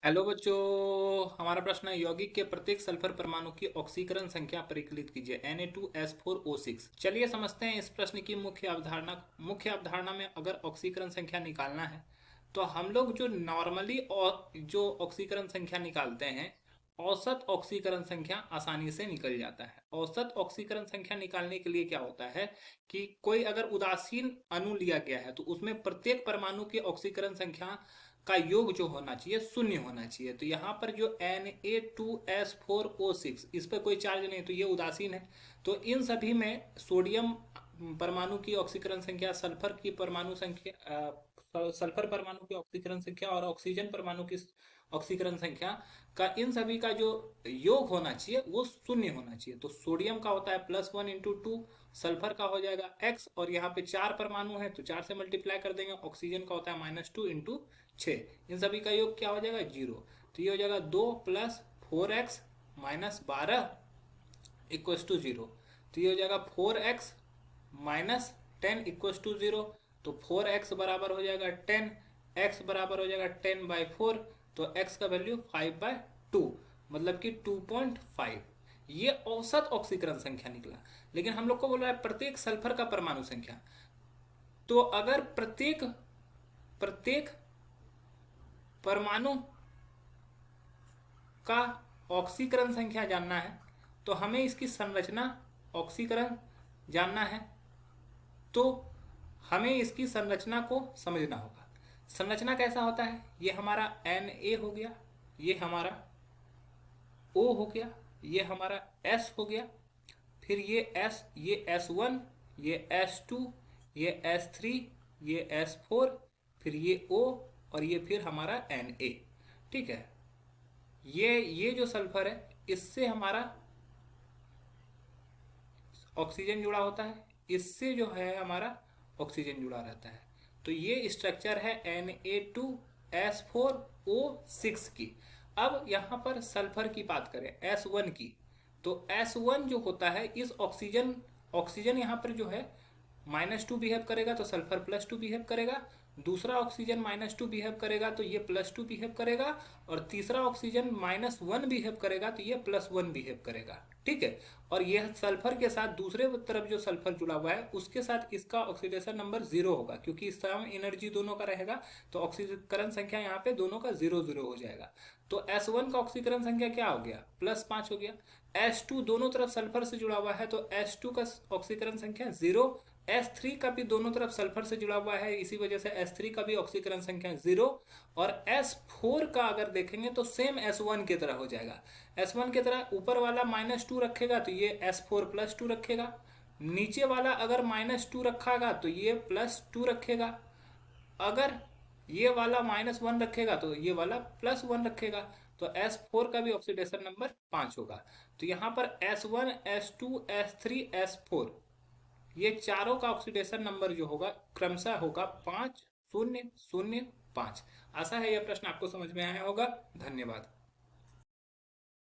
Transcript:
Hello बच्चों। हमारा प्रश्न है यौगिक के प्रत्येक सल्फर परमाणु की ऑक्सीकरण संख्या परिकलित कीजिए Na2S4O6। चलिए समझते हैं इस प्रश्न की मुख्य अवधारणा में अगर ऑक्सीकरण संख्या निकालना है तो हम लोग जो नॉर्मली और जो ऑक्सीकरण संख्या निकालते हैं, औसत ऑक्सीकरण संख्या आसानी से निकल जाता है। औसत ऑक्सीकरण संख्या निकालने के लिए क्या होता है कि कोई अगर उदासीन अणु लिया गया है तो उसमें प्रत्येक परमाणु की ऑक्सीकरण संख्या का योग जो होना चाहिए शून्य होना चाहिए। तो यहाँ पर जो Na2S4O6 इस पर कोई चार्ज नहीं, तो ये उदासीन है। तो इन सभी में सोडियम परमाणु की ऑक्सीकरण संख्या, सल्फर परमाणु की ऑक्सीकरण संख्या और ऑक्सीजन परमाणु की ऑक्सीकरण संख्या का, इन सभी का जो योग होना चाहिए वो शून्य होना चाहिए। तो सोडियम का होता है +1 × 2, सल्फर का हो जाएगा x, और यहाँ पे 4 परमाणु है तो 4 से मल्टीप्लाई कर देंगे। ऑक्सीजन का होता है -2 × 6, इन सभी का योग क्या हो जाएगा 0। तो ये हो जाएगा 2 + 4x - 12 = 0। तो ये हो जाएगा 4x - 10 = 0। तो 4x बराबर हो जाएगा 10, x बराबर हो जाएगा 10/4। तो x का वैल्यू 5/2, मतलब कि 2.5। ये औसत ऑक्सीकरण संख्या निकला। लेकिन हम लोग को बोल रहा है प्रत्येक सल्फर का परमाणु संख्या। तो अगर प्रत्येक प्रत्येक परमाणु का ऑक्सीकरण संख्या जानना है तो हमें इसकी संरचना, ऑक्सीकरण जानना है तो हमें इसकी संरचना को समझना होगा। संरचना कैसा होता है, ये हमारा Na हो गया, ये हमारा O हो गया, ये हमारा S हो गया, फिर ये S1, ये S2, ये S3, ये S4, फिर ये O, और ये फिर हमारा Na। ठीक है। ये जो सल्फर है इससे हमारा ऑक्सीजन जुड़ा होता है, इससे जो है हमारा ऑक्सीजन जुड़ा रहता है। तो ये स्ट्रक्चर है Na2S4O6 की। अब यहाँ पर सल्फर की बात करें, S1 की, तो S1 जो होता है इस ऑक्सीजन ऑक्सीजन यहाँ पर जो है -2 बिहेव करेगा तो सल्फर +2 बिहेव करेगा। दूसरा ऑक्सीजन -2 बिहेव करेगा तो ये +2 बिहेव करेगा। और तीसरा ऑक्सीजन -1 बिहेव करेगा तो ये +1 बिहेव करेगा। ठीक है। और यह सल्फर के साथ दूसरे तरफ जो सल्फर जुड़ा हुआ है उसके साथ इसका ऑक्सीडेशन नंबर 0 होगा, क्योंकि इस तरह एनर्जी दोनों का रहेगा। तो ऑक्सीकरण संख्या यहाँ पे दोनों का 0 0 हो जाएगा। तो S1 का ऑक्सीकरण संख्या क्या हो गया, +5 हो गया। S2 दोनों तरफ सल्फर से जुड़ा हुआ है तो S2 का ऑक्सीकरण संख्या 0। S3 का भी दोनों तरफ सल्फर से जुड़ा हुआ है, इसी वजह से S3 का भी ऑक्सीकरण संख्या 0। और S4 का अगर देखेंगे तो सेम S1 की तरह हो जाएगा। S1 की तरह ऊपर वाला -2 रखेगा तो ये S4 +2 रखेगा। नीचे वाला अगर -2 रखेगा तो ये +2 रखेगा। अगर ये वाला -1 रखेगा तो ये वाला +1 रखेगा। तो S4 का भी ऑक्सीडेशन नंबर 5 होगा। तो यहाँ पर S1, S2, S3, S4, ये चारों का ऑक्सीडेशन नंबर जो होगा क्रमशः होगा 5 0 0 5। आशा है यह प्रश्न आपको समझ में आया होगा। धन्यवाद।